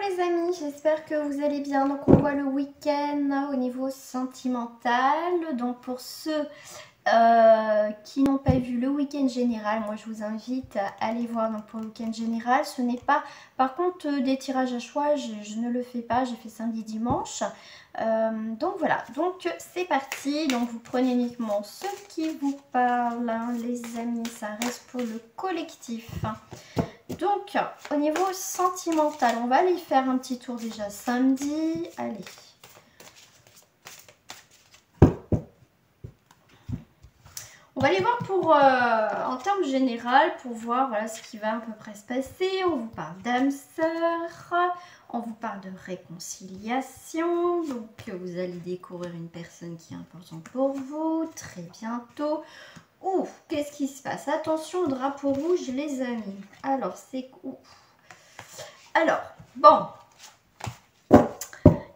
les amis, j'espère que vous allez bien. Donc on voit le week-end au niveau sentimental. Donc pour ceux qui n'ont pas vu le week-end général, moi je vous invite à aller voir donc pour le week-end général. Ce n'est pas, par contre, des tirages à choix, je ne le fais pas, j'ai fait samedi, dimanche. Donc voilà, donc c'est parti. Donc vous prenez uniquement ce qui vous parle, hein, les amis, ça reste pour le collectif. Donc, au niveau sentimental, on va aller faire un petit tour déjà samedi. Allez. On va aller voir pour, en termes général, pour voir voilà, ce qui va à peu près se passer. On vous parle d'âme sœur, on vous parle de réconciliation. Donc, vous allez découvrir une personne qui est importante pour vous très bientôt. Ouf, qu'est-ce qui se passe? Attention, drapeau rouge, les amis. Alors, c'est... Alors, bon.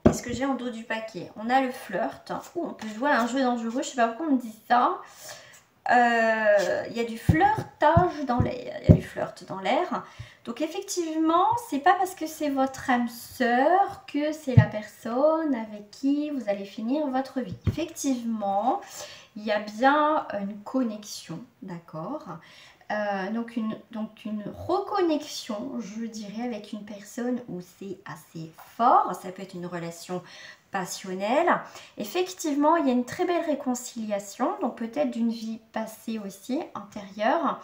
Qu'est-ce que j'ai en dos du paquet? On a le flirt. Ouh, on peut jouer à un jeu dangereux. Je ne sais pas pourquoi on me dit ça. Il y a du flirtage dans l'air. Il y a du flirt dans l'air. Donc, effectivement, c'est pas parce que c'est votre âme sœur que c'est la personne avec qui vous allez finir votre vie. Effectivement, il y a bien une connexion, d'accord? Donc une reconnexion, je dirais, avec une personne où c'est assez fort. Ça peut être une relation passionnelle. Effectivement, il y a une très belle réconciliation, donc peut-être d'une vie passée aussi, antérieure.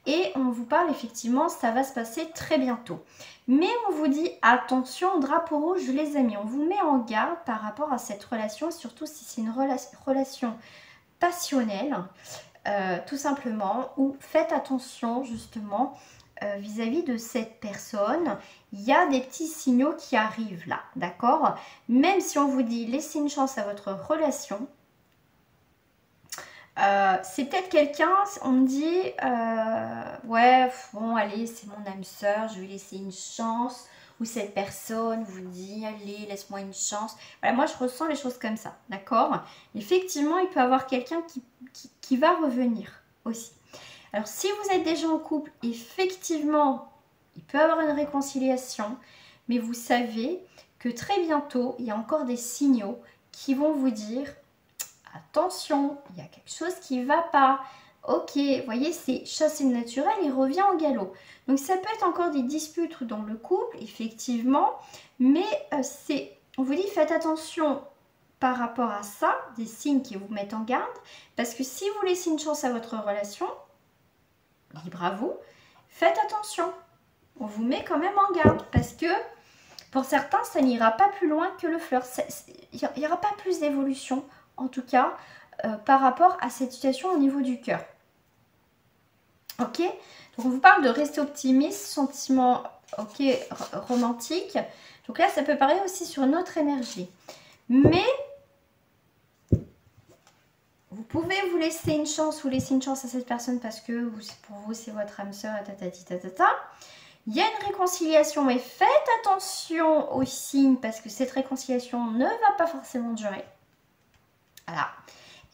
Et on vous parle effectivement, ça va se passer très bientôt. Mais on vous dit, attention, drapeau rouge, les amis. On vous met en garde par rapport à cette relation, surtout si c'est une relation passionnelle. Tout simplement, ou faites attention justement vis-à-vis de cette personne. Il y a des petits signaux qui arrivent là, d'accord? Même si on vous dit laissez une chance à votre relation, c'est peut-être quelqu'un, on me dit ouais, bon allez, c'est mon âme sœur, je vais laisser une chance. Ou cette personne vous dit allez, laisse-moi une chance. Voilà, moi je ressens les choses comme ça, d'accord? Effectivement, il peut y avoir quelqu'un qui va revenir aussi. Alors si vous êtes déjà en couple, effectivement, il peut y avoir une réconciliation, mais vous savez que très bientôt, il y a encore des signaux qui vont vous dire attention, il y a quelque chose qui ne va pas. Ok, vous voyez, c'est chasser le naturel, il revient au galop. Donc ça peut être encore des disputes dans le couple, effectivement, mais on vous dit faites attention par rapport à ça, des signes qui vous mettent en garde, parce que si vous laissez une chance à votre relation, libre à vous, faites attention. On vous met quand même en garde, parce que pour certains, ça n'ira pas plus loin que le flirt. Il n'y aura pas plus d'évolution, en tout cas, par rapport à cette situation au niveau du cœur. Ok? Donc on vous parle de rester optimiste, sentiment ok, romantique. Donc là, ça peut parler aussi sur une autre énergie. Mais vous pouvez vous laisser une chance, à cette personne parce que pour vous, c'est votre âme sœur, tatati tatata. Il y a une réconciliation, mais faites attention aux signes parce que cette réconciliation ne va pas forcément durer. Voilà.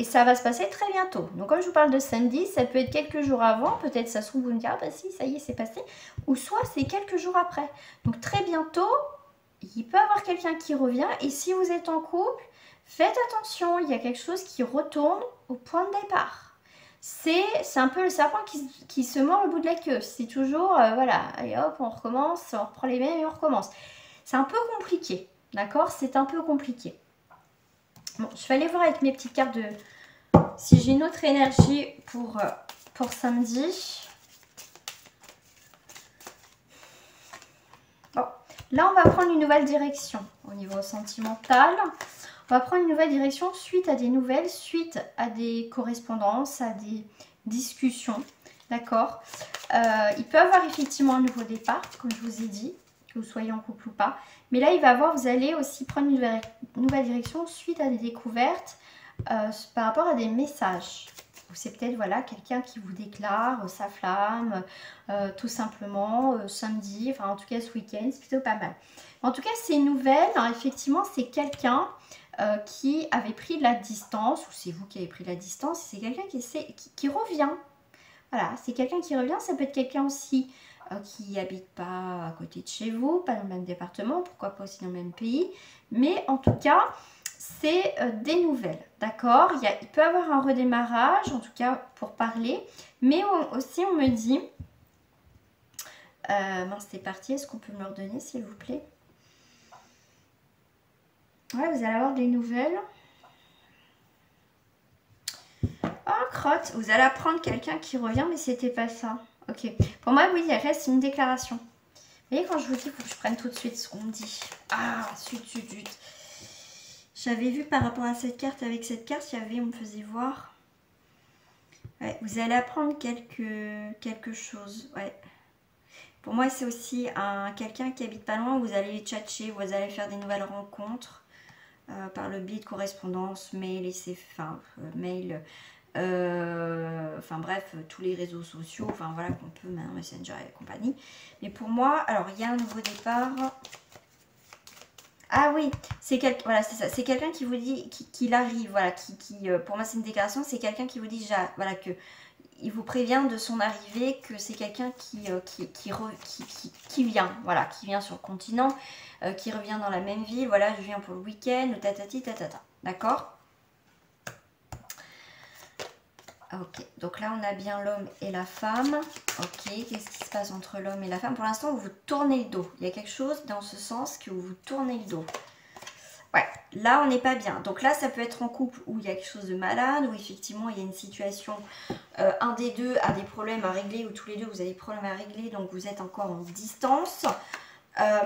Et ça va se passer très bientôt. Donc comme je vous parle de samedi, ça peut être quelques jours avant. Peut-être ça se trouve, vous me direz, ah bah si, ça y est, c'est passé. Ou soit c'est quelques jours après. Donc très bientôt, il peut y avoir quelqu'un qui revient. Et si vous êtes en couple, faites attention. Il y a quelque chose qui retourne au point de départ. C'est un peu le serpent qui se mord le bout de la queue. C'est toujours, voilà, allez hop, on recommence, on reprend les mêmes et on recommence. C'est un peu compliqué, d'accord? C'est un peu compliqué. Bon, je vais aller voir avec mes petites cartes de si j'ai une autre énergie pour samedi. Bon, là, on va prendre une nouvelle direction au niveau sentimental. On va prendre une nouvelle direction suite à des nouvelles, suite à des correspondances, à des discussions. D'accord? Il peut y avoir effectivement un nouveau départ, comme je vous ai dit, que vous soyez en couple ou pas. Mais là, il va y avoir, vous allez aussi prendre une nouvelle direction suite à des découvertes par rapport à des messages. Ou c'est peut-être voilà, quelqu'un qui vous déclare sa flamme, tout simplement, samedi, enfin en tout cas ce week-end, c'est plutôt pas mal. En tout cas, ces nouvelles, hein, effectivement, c'est quelqu'un qui avait pris de la distance, ou c'est vous qui avez pris de la distance, c'est quelqu'un qui revient. Voilà, c'est quelqu'un qui revient, ça peut être quelqu'un aussi qui n'habite pas à côté de chez vous, pas dans le même département, pourquoi pas aussi dans le même pays. Mais en tout cas, c'est des nouvelles, d'accord? Il peut y avoir un redémarrage, en tout cas pour parler. Mais aussi, on me dit... mince, c'est parti, est-ce qu'on peut me le redonner, s'il vous plaît? Ouais, vous allez avoir des nouvelles. Oh, crotte, vous allez apprendre quelqu'un qui revient, mais c'était pas ça. Ok. Pour moi, oui, il reste une déclaration. Vous voyez, quand je vous dis, il faut que je prenne tout de suite ce qu'on me dit. Ah, zut. J'avais vu par rapport à cette carte, avec cette carte, on me faisait voir. Ouais, vous allez apprendre quelque chose. Ouais. Pour moi, c'est aussi quelqu'un qui habite pas loin. Vous allez tchatcher, vous allez faire des nouvelles rencontres par le biais de correspondance, mail, mail. Enfin bref, tous les réseaux sociaux, enfin voilà qu'on peut, Messenger et compagnie. Mais pour moi, alors il y a un nouveau départ. Ah oui, c'est voilà, c'est ça. C'est quelqu'un qui vous dit qu'il arrive, voilà, pour moi c'est une déclaration, c'est quelqu'un qui vous dit voilà que il vous prévient de son arrivée, que c'est quelqu'un qui vient, voilà, qui vient sur le continent, qui revient dans la même ville, voilà, je viens pour le week-end, tatati tatata, d'accord? Ok, donc là on a bien l'homme et la femme. Ok, qu'est-ce qui se passe entre l'homme et la femme? Pour l'instant, vous vous tournez le dos. Il y a quelque chose dans ce sens que vous vous tournez le dos. Ouais, là on n'est pas bien. Donc là, ça peut être en couple où il y a quelque chose de malade, où effectivement il y a une situation, un des deux a des problèmes à régler, ou tous les deux vous avez des problèmes à régler, donc vous êtes encore en distance.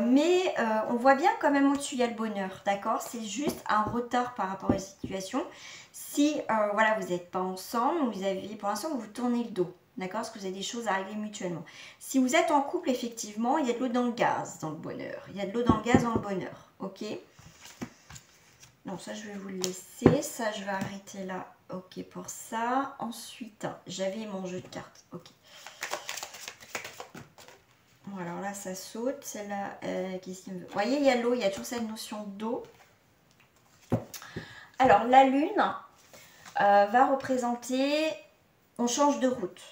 Mais on voit bien quand même au-dessus, il y a le bonheur, d'accord? C'est juste un retard par rapport à la situation. Si voilà, vous n'êtes pas ensemble, pour l'instant vous vous tournez le dos, d'accord? Parce que vous avez des choses à régler mutuellement. Si vous êtes en couple, effectivement, il y a de l'eau dans le gaz dans le bonheur. Il y a de l'eau dans le gaz dans le bonheur, ok? Donc ça, je vais vous le laisser. Ça, je vais arrêter là, ok, pour ça. Ensuite, j'avais mon jeu de cartes, ok. Bon, alors là, ça saute. Celle-là, qu'est-ce qu'il me veut? Vous voyez, il y a l'eau, il y a toujours cette notion d'eau. Alors, la lune va représenter... On change de route.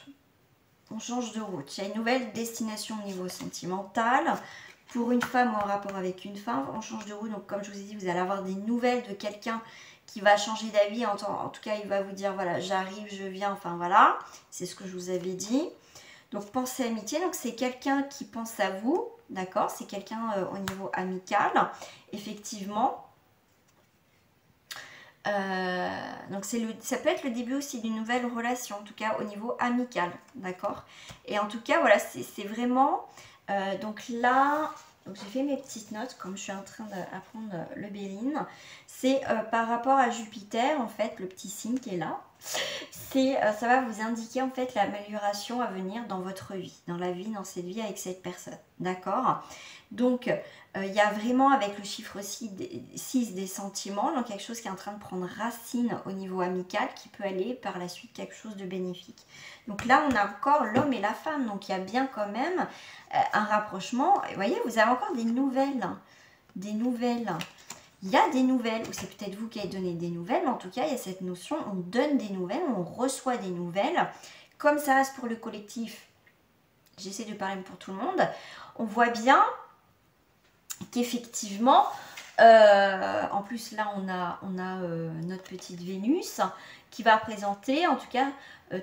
On change de route. Il y a une nouvelle destination au niveau sentimental. Pour une femme ou en rapport avec une femme, on change de route. Donc, comme je vous ai dit, vous allez avoir des nouvelles de quelqu'un qui va changer d'avis. En tout cas, il va vous dire, voilà, j'arrive, je viens, enfin voilà. C'est ce que je vous avais dit. Donc, pensée amitié, donc c'est quelqu'un qui pense à vous, d'accord? C'est quelqu'un au niveau amical, effectivement. Donc, ça peut être le début aussi d'une nouvelle relation, en tout cas au niveau amical, d'accord? Et en tout cas, voilà, c'est vraiment... donc là, j'ai fait mes petites notes, comme je suis en train d'apprendre le Béline. C'est par rapport à Jupiter, en fait, le petit signe qui est là. Ça va vous indiquer en fait l'amélioration à venir dans votre vie, dans cette vie avec cette personne, d'accord? Donc il y a vraiment avec le chiffre 6 des sentiments, donc quelque chose qui est en train de prendre racine au niveau amical, qui peut aller par la suite quelque chose de bénéfique. Donc là on a encore l'homme et la femme, donc il y a bien quand même un rapprochement. Et vous voyez, vous avez encore des nouvelles, il y a des nouvelles, ou c'est peut-être vous qui avez donné des nouvelles, mais en tout cas, il y a cette notion, on donne des nouvelles, on reçoit des nouvelles. Comme ça reste pour le collectif, j'essaie de parler pour tout le monde, on voit bien qu'effectivement, en plus là, on a notre petite Vénus qui va représenter, en tout cas,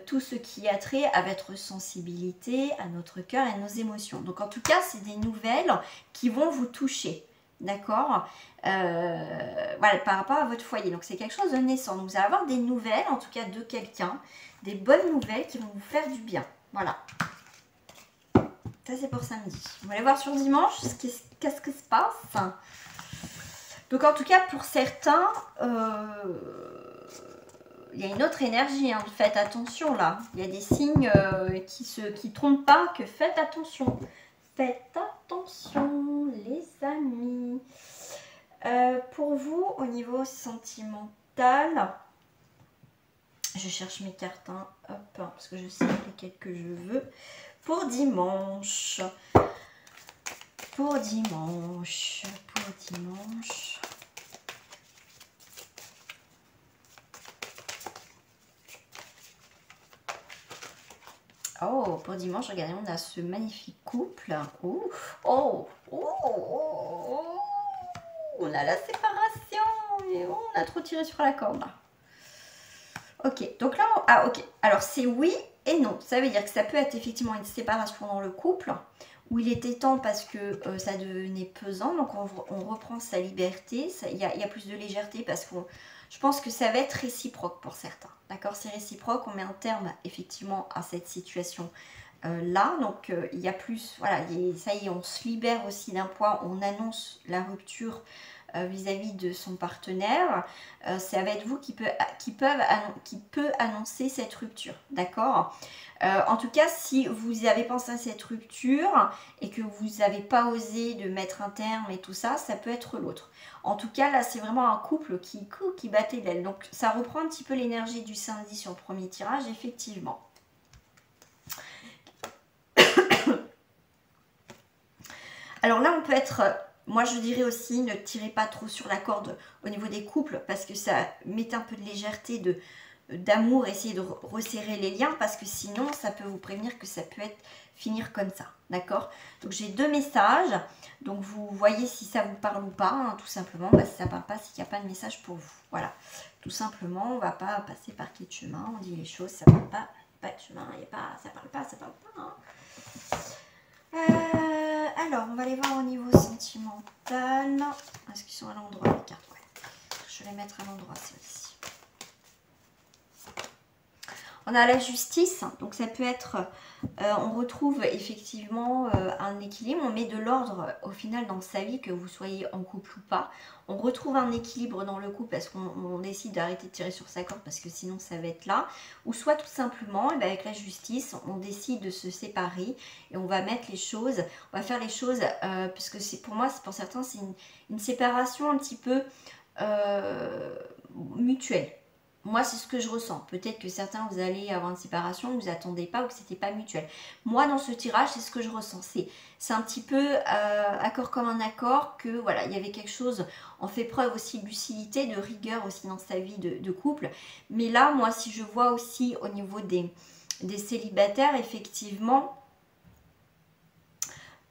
tout ce qui a trait à votre sensibilité, à notre cœur et à nos émotions. Donc en tout cas, c'est des nouvelles qui vont vous toucher. D'accord, voilà, par rapport à votre foyer. Donc, c'est quelque chose de naissant. Donc, vous allez avoir des nouvelles, en tout cas de quelqu'un, des bonnes nouvelles qui vont vous faire du bien. Voilà. Ça, c'est pour samedi. On va aller voir sur dimanche qu'est-ce qui se passe. Donc, en tout cas, pour certains, il y a une autre énergie. Hein. Faites attention, là. Il y a des signes qui trompent pas, que faites attention. Faites attention, les amis. Pour vous, au niveau sentimental, je cherche mes cartes, hein, hop, parce que je sais lesquelles que je veux. Pour dimanche. Oh, pour dimanche, regardez, on a ce magnifique couple. Oh, oh, oh, oh, oh. On a la séparation. Et on a trop tiré sur la corde. Ok, donc là, ah ok. Alors c'est oui et non. Ça veut dire que ça peut être effectivement une séparation dans le couple, où il était temps parce que ça devenait pesant. Donc on reprend sa liberté. Il y a plus de légèreté parce que je pense que ça va être réciproque pour certains. D'accord, c'est réciproque. On met un terme effectivement à cette situation. Là, donc il y a plus, voilà, ça y est, on se libère aussi d'un poids, on annonce la rupture vis-à-vis de son partenaire. Ça va être vous qui peut annoncer cette rupture, d'accord. En tout cas, si vous avez pensé à cette rupture et que vous n'avez pas osé de mettre un terme et tout ça, ça peut être l'autre. En tout cas, là, c'est vraiment un couple qui battait l'aile. Donc, ça reprend un petit peu l'énergie du samedi sur le premier tirage, effectivement. Alors là, on peut être, moi je dirais aussi, ne tirez pas trop sur la corde au niveau des couples, parce que ça met un peu de légèreté, d'amour, essayez de resserrer les liens, parce que sinon, ça peut vous prévenir que ça peut finir comme ça, d'accord. Donc j'ai 2 messages, donc vous voyez si ça vous parle ou pas, hein, tout simplement. Bah, si ça ne parle pas, c'est qu'il n'y a pas de message pour vous, voilà. Tout simplement, on ne va pas passer par quel chemin, on dit les choses, ça ne parle pas, pas de chemin, il y a pas, ça parle pas, hein. Alors, on va aller voir au niveau sentimental. Est-ce qu'ils sont à l'endroit les cartes? Ouais. Je vais les mettre à l'endroit, celles-ci. On a la justice, donc ça peut être, on retrouve effectivement un équilibre, on met de l'ordre au final dans sa vie, que vous soyez en couple ou pas. On retrouve un équilibre dans le couple parce qu'on décide d'arrêter de tirer sur sa corde parce que sinon ça va être là. Ou soit tout simplement, et bien avec la justice, on décide de se séparer et on va mettre les choses, on va faire les choses, puisque pour moi, pour certains, c'est une séparation un petit peu mutuelle. Moi, c'est ce que je ressens. Peut-être que certains, vous allez avoir une séparation, vous attendez pas ou que c'était pas mutuel. Moi, dans ce tirage, c'est ce que je ressens. C'est un petit peu accord comme un accord, que voilà, il y avait quelque chose, on fait preuve aussi de lucidité, de rigueur aussi dans sa vie de couple. Mais là, moi, si je vois aussi au niveau des célibataires, effectivement,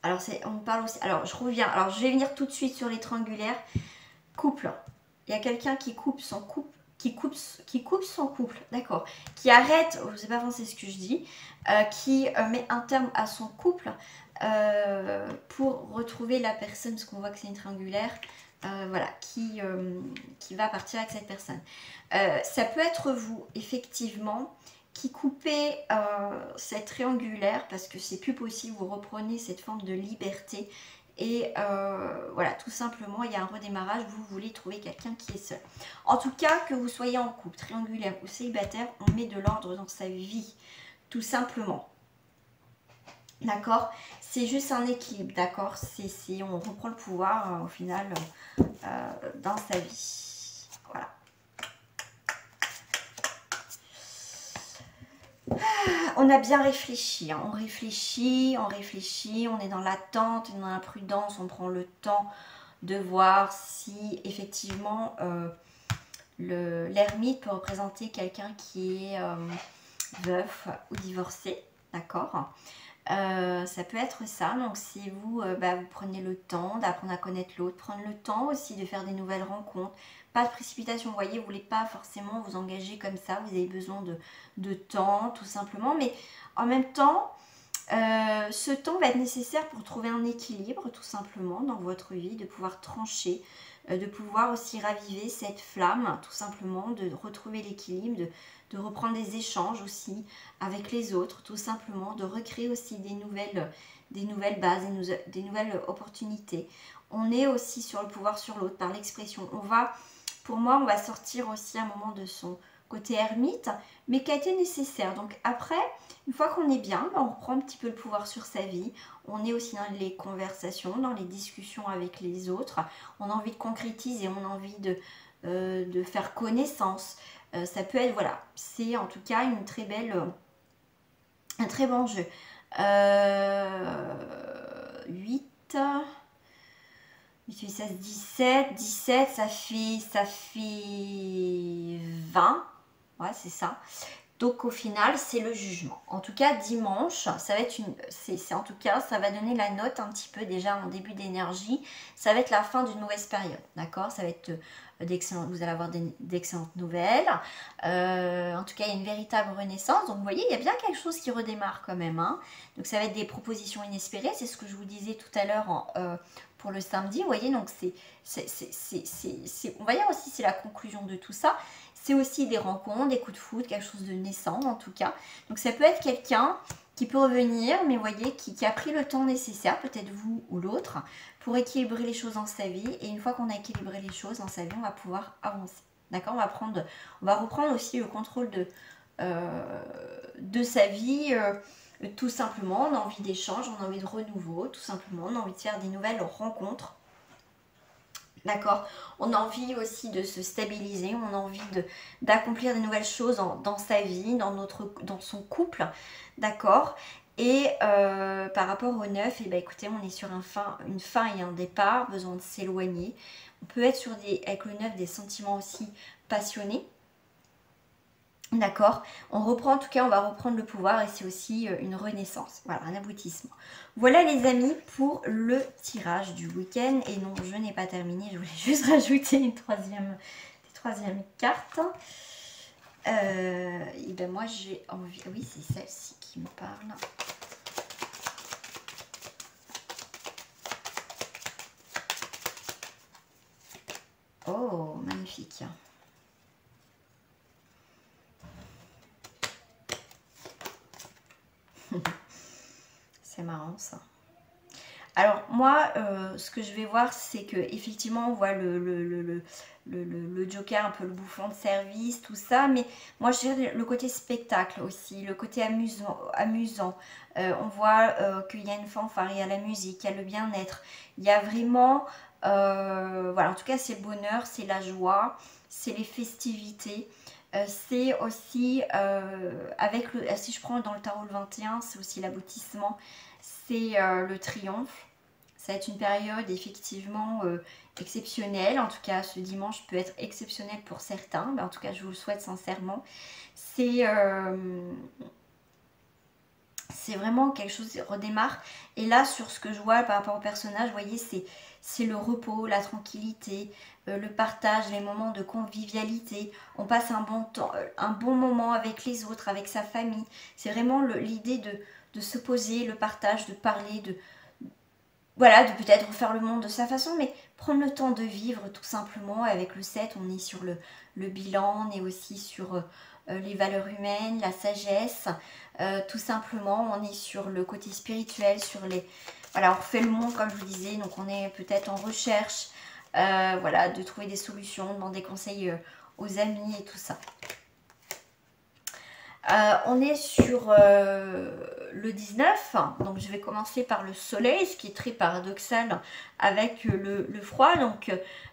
alors on parle aussi, alors je reviens, alors je vais venir tout de suite sur les triangulaires. Couple, il y a quelqu'un qui coupe son couple, qui coupe son couple, d'accord, qui arrête, je ne sais pas français ce que je dis, qui met un terme à son couple pour retrouver la personne, parce qu'on voit que c'est une triangulaire, voilà, qui va partir avec cette personne. Ça peut être vous, effectivement, qui coupez cette triangulaire parce que c'est plus possible, vous reprenez cette forme de liberté. Et voilà, tout simplement, il y a un redémarrage, vous voulez trouver quelqu'un qui est seul. En tout cas, que vous soyez en couple, triangulaire ou célibataire, on met de l'ordre dans sa vie, tout simplement. D'accord? C'est juste un équilibre, d'accord? On reprend le pouvoir au final dans sa vie. Voilà. On a bien réfléchi, hein. On réfléchit, on est dans l'attente, on est dans la prudence, on prend le temps de voir si effectivement l'ermite peut représenter quelqu'un qui est veuf ou divorcé, d'accord. Ça peut être ça, donc si vous, vous prenez le temps d'apprendre à connaître l'autre, prendre le temps aussi de faire des nouvelles rencontres, pas de précipitation, vous voyez, vous ne voulez pas forcément vous engager comme ça, vous avez besoin de temps tout simplement, mais en même temps, ce temps va être nécessaire pour trouver un équilibre tout simplement dans votre vie, de pouvoir trancher, de pouvoir aussi raviver cette flamme tout simplement, de retrouver l'équilibre, de reprendre des échanges aussi avec les autres tout simplement, de recréer aussi des nouvelles bases, des nouvelles opportunités. On est aussi sur le pouvoir sur l'autre par l'expression. Pour moi, on va sortir aussi un moment de son côté ermite, mais qui a été nécessaire. Donc après, une fois qu'on est bien, on reprend un petit peu le pouvoir sur sa vie. On est aussi dans les conversations, dans les discussions avec les autres. On a envie de concrétiser, on a envie de faire connaissance. Ça peut être, voilà, c'est en tout cas un très bon jeu. 8, 8, 16, 17, 17, ça fait 20. Ouais, c'est ça. Donc au final, c'est le jugement. En tout cas, dimanche, ça va être en tout cas, ça va donner la note un petit peu déjà en début d'énergie. Ça va être la fin d'une mauvaise période, d'accord? Ça va être vous allez avoir d'excellentes nouvelles. En tout cas, il y a une véritable renaissance. Donc vous voyez, il y a bien quelque chose qui redémarre quand même, hein. Donc ça va être des propositions inespérées. C'est ce que je vous disais tout à l'heure pour le samedi. Vous voyez, donc on va dire aussi c'est la conclusion de tout ça. C'est aussi des rencontres, des coups de foudre, quelque chose de naissant en tout cas. Donc ça peut être quelqu'un qui peut revenir, mais vous voyez, qui a pris le temps nécessaire, peut-être vous ou l'autre, pour équilibrer les choses dans sa vie. Et une fois qu'on a équilibré les choses dans sa vie, on va pouvoir avancer. D'accord, on va reprendre aussi le contrôle de sa vie. Tout simplement, on a envie d'échange, on a envie de renouveau, tout simplement, on a envie de faire des nouvelles rencontres. D'accord, on a envie aussi de se stabiliser, on a envie d'accomplir des nouvelles choses dans sa vie, dans son couple, d'accord. Et par rapport au 9, eh ben, écoutez, on est sur une fin et un départ, besoin de s'éloigner. On peut être avec le 9 des sentiments aussi passionnés. D'accord, on reprend, en tout cas on va reprendre le pouvoir et c'est aussi une renaissance, voilà, un aboutissement. Voilà les amis pour le tirage du week-end. Et non, je n'ai pas terminé, je voulais juste rajouter une troisième carte. Et ben moi j'ai envie, oui c'est celle-ci qui me parle. Oh, magnifique. C'est marrant ça. Alors moi, ce que je vais voir, c'est que effectivement on voit le Joker, un peu le bouffon de service, tout ça. Mais moi, je dirais le côté spectacle aussi, le côté amusant. On voit qu'il y a une fanfare, il y a la musique, il y a le bien-être. Il y a vraiment, voilà, en tout cas, c'est le bonheur, c'est la joie, c'est les festivités. C'est aussi, si je prends dans le tarot le 21, c'est aussi l'aboutissement, c'est le triomphe. Ça va être une période effectivement exceptionnelle. En tout cas, ce dimanche peut être exceptionnel pour certains. Mais en tout cas, je vous le souhaite sincèrement. C'est vraiment quelque chose qui redémarre. Et là, sur ce que je vois par rapport au personnage, vous voyez, c'est le repos, la tranquillité, le partage, les moments de convivialité. On passe un bon temps, un bon moment avec les autres, avec sa famille. C'est vraiment l'idée de se poser, le partage, de parler, voilà, de peut-être refaire le monde de sa façon, mais prendre le temps de vivre tout simplement. Avec le 7, on est sur le bilan, on est aussi sur les valeurs humaines, la sagesse, tout simplement, on est sur le côté spirituel, voilà, on refait le monde comme je vous disais, donc on est peut-être en recherche, voilà, de trouver des solutions, demander conseil aux amis et tout ça. On est sur le 19, donc je vais commencer par le soleil, ce qui est très paradoxal avec le froid. Donc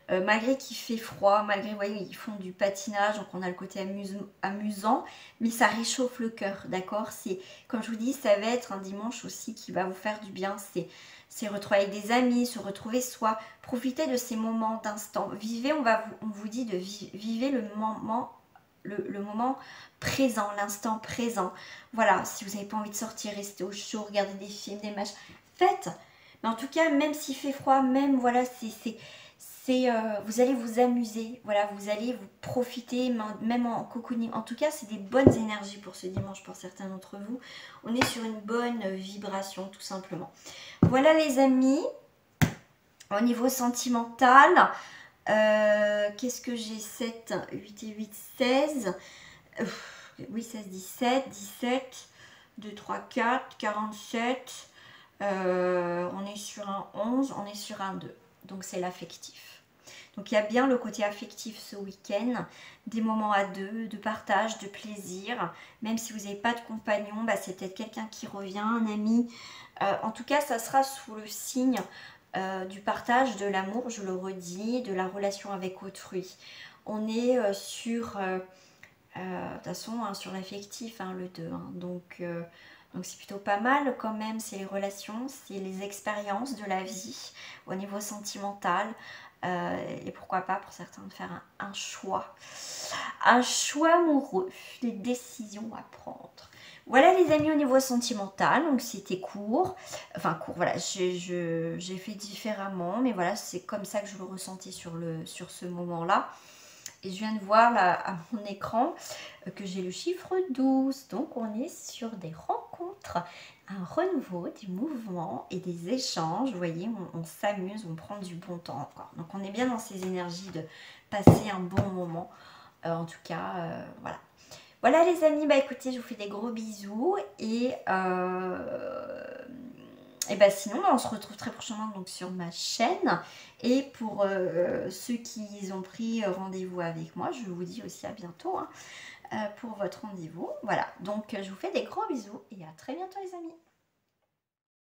malgré qu'il fait froid, malgré, vous voyez, ils font du patinage, donc on a le côté amusant, mais ça réchauffe le cœur, d'accord. C'est, comme je vous dis, ça va être un dimanche aussi qui va vous faire du bien. C'est retrouver avec des amis, se retrouver soi, profiter de ces moments d'instant. Vivez, on vous dit de vivre le moment présent, l'instant présent. Voilà, si vous n'avez pas envie de sortir, rester au chaud, regarder des films, des matchs, faites. Mais en tout cas, même s'il fait froid, même voilà, vous allez vous amuser, voilà, vous allez vous profiter, même en cocooning. En tout cas, c'est des bonnes énergies pour ce dimanche pour certains d'entre vous. On est sur une bonne vibration, tout simplement. Voilà les amis, au niveau sentimental, qu'est-ce que j'ai 7, 8 et 8, 16. Oui, 16, 17, 17, 2, 3, 4, 47. On est sur un 11, on est sur un 2. Donc c'est l'affectif. Donc il y a bien le côté affectif ce week-end, des moments à deux, de partage, de plaisir. Même si vous n'avez pas de compagnon, bah, c'est peut-être quelqu'un qui revient, un ami. En tout cas, ça sera sous le signe du partage, de l'amour, je le redis, de la relation avec autrui. On est sur, de toute façon, hein, sur l'affectif, hein, le 2. Hein. Donc Donc c'est plutôt pas mal quand même, c'est les relations, c'est les expériences de la vie au niveau sentimental. Et pourquoi pas pour certains de faire un choix. Un choix amoureux, des décisions à prendre. Voilà les amis au niveau sentimental, donc c'était court. Enfin court, voilà, j'ai fait différemment, mais voilà, c'est comme ça que je le ressentais sur ce moment-là. Et je viens de voir là à mon écran que j'ai le chiffre 12. Donc on est sur des rencontres, un renouveau, des mouvements et des échanges. Vous voyez, on s'amuse, on prend du bon temps encore. Donc on est bien dans ces énergies de passer un bon moment. En tout cas, voilà. Voilà les amis, bah écoutez, je vous fais des gros bisous et bah sinon on se retrouve très prochainement donc sur ma chaîne. Et pour ceux qui ont pris rendez-vous avec moi, je vous dis aussi à bientôt hein, pour votre rendez-vous. Voilà, donc je vous fais des gros bisous et à très bientôt les amis.